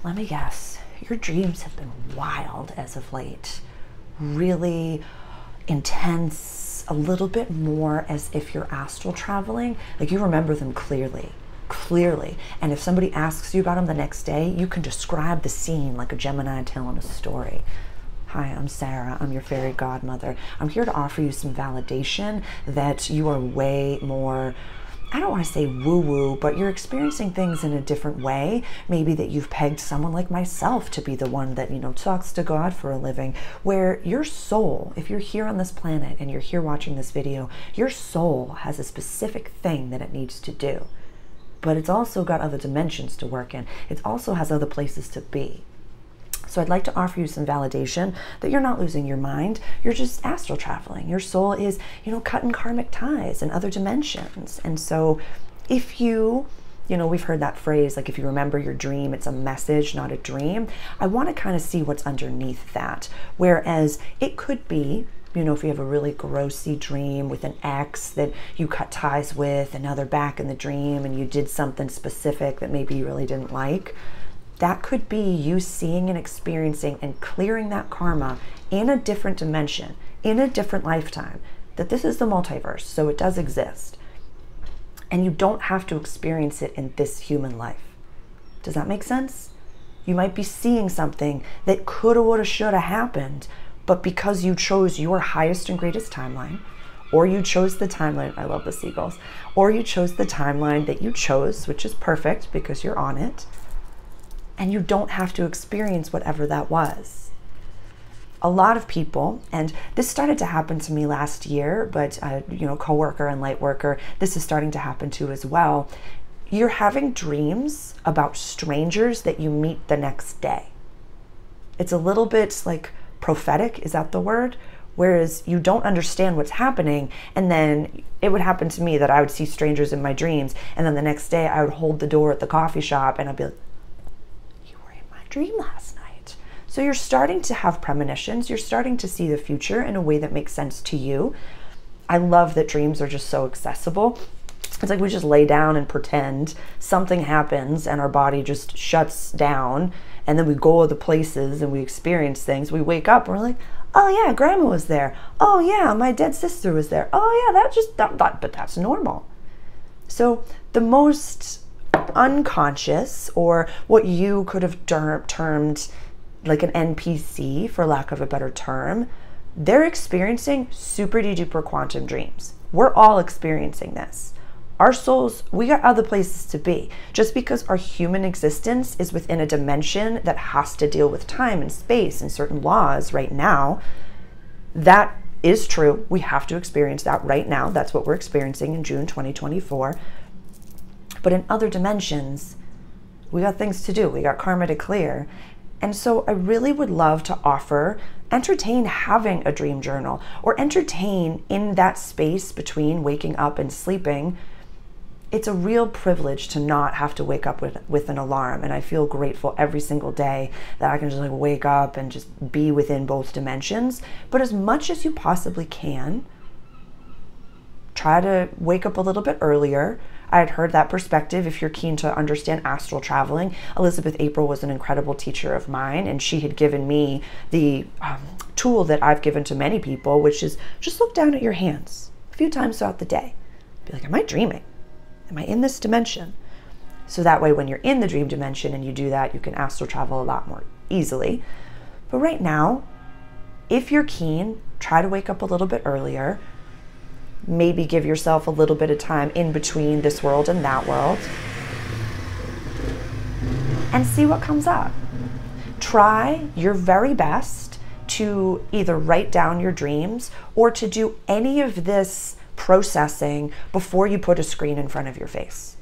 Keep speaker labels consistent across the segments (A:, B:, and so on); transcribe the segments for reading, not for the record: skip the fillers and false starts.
A: Let me guess, your dreams have been wild as of late. Really intense, a little bit more as if you're astral traveling. Like you remember them clearly. And if somebody asks you about them the next day, you can describe the scene like a Gemini telling a story. Hi, I'm Sarah. I'm your fairy godmother. I'm here to offer you some validation that you are way more, I don't want to say woo-woo, but you're experiencing things in a different way. Maybe that you've pegged someone like myself to be the one that, talks to God for a living, where your soul, if you're here on this planet and you're here watching this video, your soul has a specific thing that it needs to do. But it's also got other dimensions to work in. It also has other places to be. So I'd like to offer you some validation that you're not losing your mind. You're just astral traveling. Your soul is, cutting karmic ties in other dimensions. And so if you, we've heard that phrase, like if you remember your dream, it's a message, not a dream. I want to kind of see what's underneath that. Whereas it could be, if you have a really grossy dream with an ex that you cut ties with and now they're back in the dream and you did something specific that maybe you really didn't like, that could be you seeing and experiencing and clearing that karma in a different dimension, in a different lifetime, that this is the multiverse, so it does exist. And you don't have to experience it in this human life. Does that make sense? You might be seeing something that coulda, woulda, shoulda happened, but because you chose your highest and greatest timeline, or you chose the timeline, I love the seagulls, or you chose the timeline that you chose, which is perfect because you're on it, and you don't have to experience whatever that was. A lot of people, and this started to happen to me last year, but coworker and light worker, this is starting to happen to as well. You're having dreams about strangers that you meet the next day. It's a little bit like prophetic, is that the word? Whereas you don't understand what's happening, and then it would happen to me that I would see strangers in my dreams, and then the next day I would hold the door at the coffee shop and I'd be like, you were in my dream last night. So you're starting to have premonitions, you're starting to see the future in a way that makes sense to you. I love that dreams are just so accessible. It's like we just lay down and pretend something happens and our body just shuts down, and then we go other places and we experience things. We wake up and we're like, oh yeah, grandma was there. Oh yeah, my dead sister was there. Oh yeah, but that's normal. So the most unconscious, or what you could have termed like an NPC, for lack of a better term, they're experiencing super duper quantum dreams. We're all experiencing this. Our souls, we got other places to be. Just because our human existence is within a dimension that has to deal with time and space and certain laws right now, that is true. We have to experience that right now. That's what we're experiencing in June 2024. But in other dimensions, we got things to do. We got karma to clear. And so I really would love to entertain having a dream journal, or entertain in that space between waking up and sleeping. It's a real privilege to not have to wake up with an alarm. And I feel grateful every single day that I can just wake up and just be within both dimensions. But as much as you possibly can, try to wake up a little bit earlier. I had heard that perspective. If you're keen to understand astral traveling, Elizabeth April was an incredible teacher of mine, and she had given me the tool that I've given to many people, which is just look down at your hands a few times throughout the day. Be like, am I dreaming? Am I in this dimension? So that way when you're in the dream dimension and you do that, you can astral travel a lot more easily. But right now, if you're keen, try to wake up a little bit earlier. Maybe give yourself a little bit of time in between this world and that world, and see what comes up. Try your very best to either write down your dreams or to do any of this processing before you put a screen in front of your face.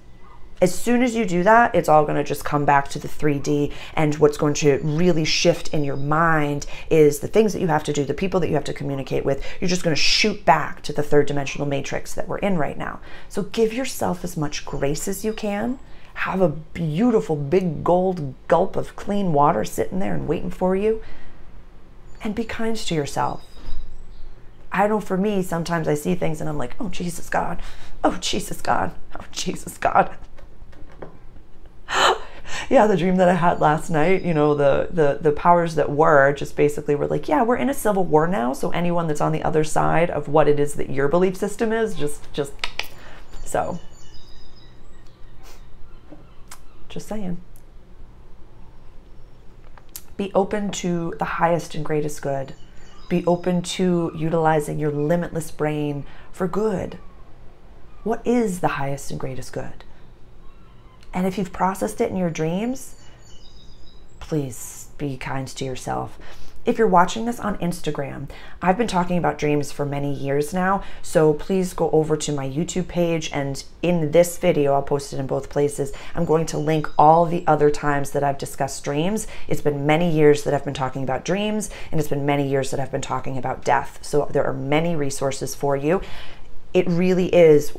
A: As soon as you do that, it's all going to just come back to the 3D, and what's going to really shift in your mind is the things that you have to do, the people that you have to communicate with. You're just going to shoot back to the third dimensional matrix that we're in right now. So give yourself as much grace as you can. Have a beautiful big gold gulp of clean water sitting there and waiting for you, and be kind to yourself. I know for me, sometimes I see things and I'm like, oh, Jesus God. Oh, Jesus God. Oh, Jesus God. Yeah, the dream that I had last night, you know, the powers that were just basically were like, yeah, we're in a civil war now, so anyone that's on the other side of what it is that your belief system is, just so. Just saying. Be open to the highest and greatest good. Be open to utilizing your limitless brain for good. What is the highest and greatest good? And if you've processed it in your dreams, please be kind to yourself. If you're watching this on Instagram, I've been talking about dreams for many years now, so please go over to my YouTube page, and in this video, I'll post it in both places, I'm going to link all the other times that I've discussed dreams. It's been many years that I've been talking about dreams, and it's been many years that I've been talking about death, so there are many resources for you. It really is.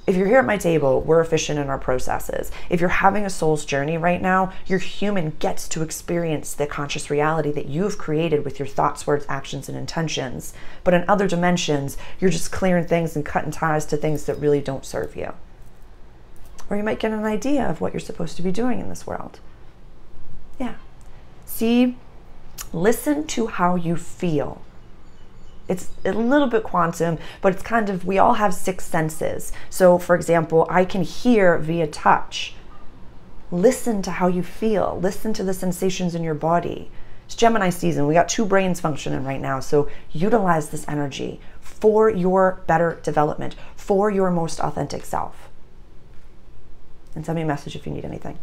A: If you're here at my table, we're efficient in our processes. If you're having a soul's journey right now, your human gets to experience the conscious reality that you've created with your thoughts, words, actions, and intentions. But in other dimensions, you're just clearing things and cutting ties to things that really don't serve you. Or you might get an idea of what you're supposed to be doing in this world. Yeah. See, listen to how you feel. It's a little bit quantum, but it's kind of, we all have 6 senses. So for example, I can hear via touch. Listen to how you feel. Listen to the sensations in your body. It's Gemini season. We got 2 brains functioning right now. So utilize this energy for your better development, for your most authentic self. And send me a message if you need anything.